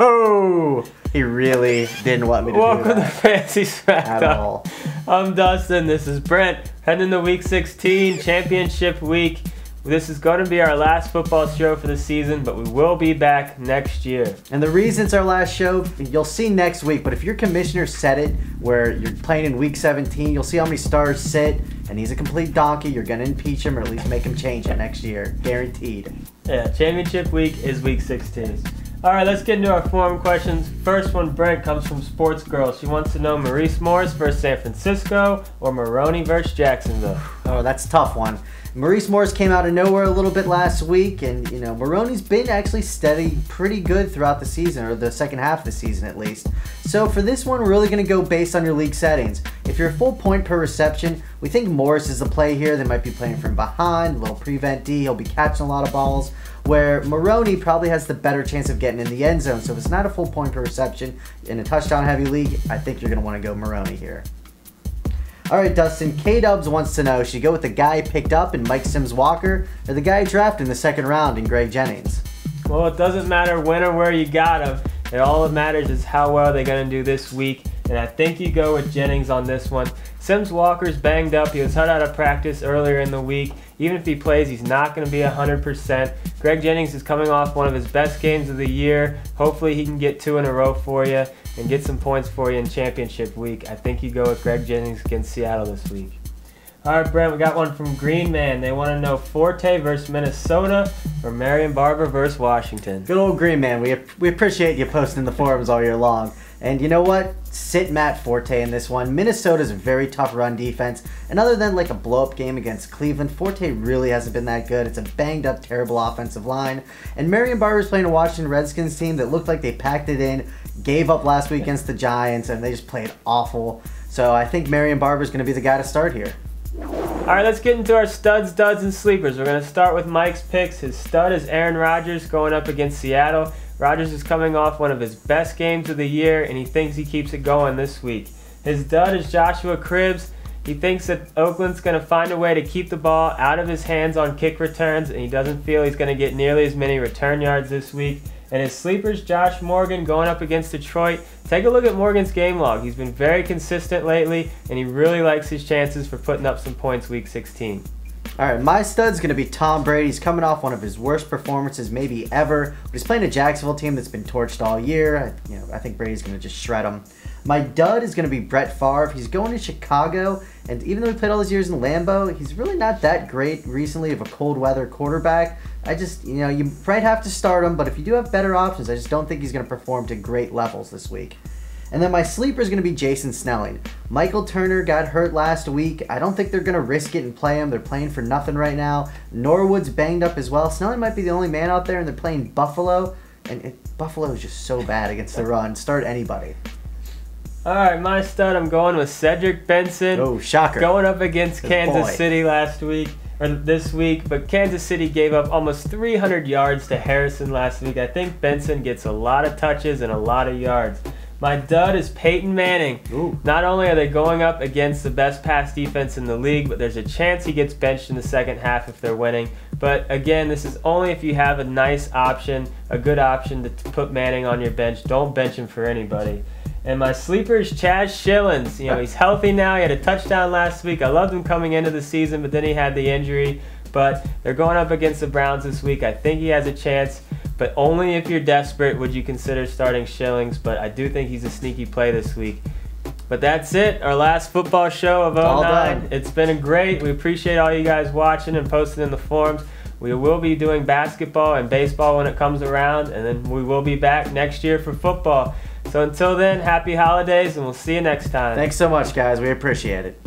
Oh, he really didn't want me to do that. Welcome to Fantasy At Smackdown. all. I'm Dustin. This is Brent. Heading into Week 16, Championship Week. This is going to be our last football show for the season, but we will be back next year. And the reason it's our last show, you'll see next week, but if your commissioner set it where you're playing in Week 17, you'll see how many stars sit, and he's a complete donkey. You're going to impeach him or at least make him change it next year. Guaranteed. Yeah, Championship Week is Week 16. All right, let's get into our forum questions. First one, Brent, comes from Sports Girl. She wants to know Maurice Morris versus San Francisco or Maroney versus Jacksonville. Oh, that's a tough one. Maurice Morris came out of nowhere a little bit last week, and Maroney's been actually steady, pretty good throughout the season, or the second half of the season at least. So for this one, we're really going to go based on your league settings. If you're a full point per reception, we think Morris is the play here. They might be playing from behind, a little prevent D. He'll be catching a lot of balls, where Maroney probably has the better chance of getting in the end zone. So if it's not a full point per reception in a touchdown heavy league, I think you're going to want to go Maroney here. All right, Dustin, K-Dubs wants to know, should you go with the guy picked up in Mike Sims-Walker or the guy drafted in the second round in Greg Jennings? Well, it doesn't matter when or where you got him. All that matters is how well they're going to do this week, and I think you go with Jennings on this one. Sims-Walker's banged up. He was held out of practice earlier in the week. Even if he plays, he's not going to be 100%. Greg Jennings is coming off one of his best games of the year. Hopefully he can get 2 in a row for you and get some points for you in championship week. I think you go with Greg Jennings against Seattle this week. All right, Brent, we got one from Green Man. They want to know Forte versus Minnesota or Marion Barber versus Washington. Good old Green Man. We appreciate you posting the forums all year long. And you know what? Sit Matt Forte in this one. Minnesota's a very tough run defense. And other than like a blow-up game against Cleveland, Forte really hasn't been that good. It's a banged-up, terrible offensive line. And Marion Barber's playing a Washington Redskins team that looked like they packed it in, gave up last week against the Giants, and they just played awful. So I think Marion Barber's going to be the guy to start here. All right, let's get into our studs, duds, and sleepers. We're going to start with Mike's picks. His stud is Aaron Rodgers going up against Seattle. Rodgers is coming off one of his best games of the year, and he thinks he keeps it going this week. His dud is Joshua Cribbs. He thinks that Oakland's going to find a way to keep the ball out of his hands on kick returns, and he doesn't feel he's going to get nearly as many return yards this week. And his sleepers, Josh Morgan going up against Detroit. Take a look at Morgan's game log. He's been very consistent lately, and he really likes his chances for putting up some points week 16. All right, my stud's going to be Tom Brady. He's coming off one of his worst performances maybe ever. But he's playing a Jacksonville team that's been torched all year. I think Brady's going to just shred him. My dud is going to be Brett Favre. He's going to Chicago, and even though he played all these years in Lambeau, he's really not that great recently of a cold weather quarterback. You might have to start him, but if you do have better options, I just don't think he's going to perform to great levels this week. And then my sleeper is going to be Jason Snelling. Michael Turner got hurt last week. I don't think they're going to risk it and play him. They're playing for nothing right now. Norwood's banged up as well. Snelling might be the only man out there, and they're playing Buffalo. And Buffalo is just so bad against the run. Start anybody. All right, my stud, I'm going with Cedric Benson. Oh, shocker. Going up against Kansas boy. City this week, but Kansas City gave up almost 300 yards to Harrison last week. I think Benson gets a lot of touches and a lot of yards. My dud is Peyton Manning. Ooh. Not only are they going up against the best pass defense in the league, but there's a chance he gets benched in the second half if they're winning. But again, this is only if you have a nice option, a good option to put Manning on your bench. Don't bench him for anybody. And my sleeper is Chaz Schillens. He's healthy now. He had a touchdown last week. I loved him coming into the season, but then he had the injury. But they're going up against the Browns this week. I think he has a chance, but only if you're desperate would you consider starting Schillens. But I do think he's a sneaky play this week. But that's it. Our last football show of 09. It's been great. We appreciate all you guys watching and posting in the forums. We will be doing basketball and baseball when it comes around, and then we will be back next year for football. So until then, happy holidays, and we'll see you next time. Thanks so much, guys. We appreciate it.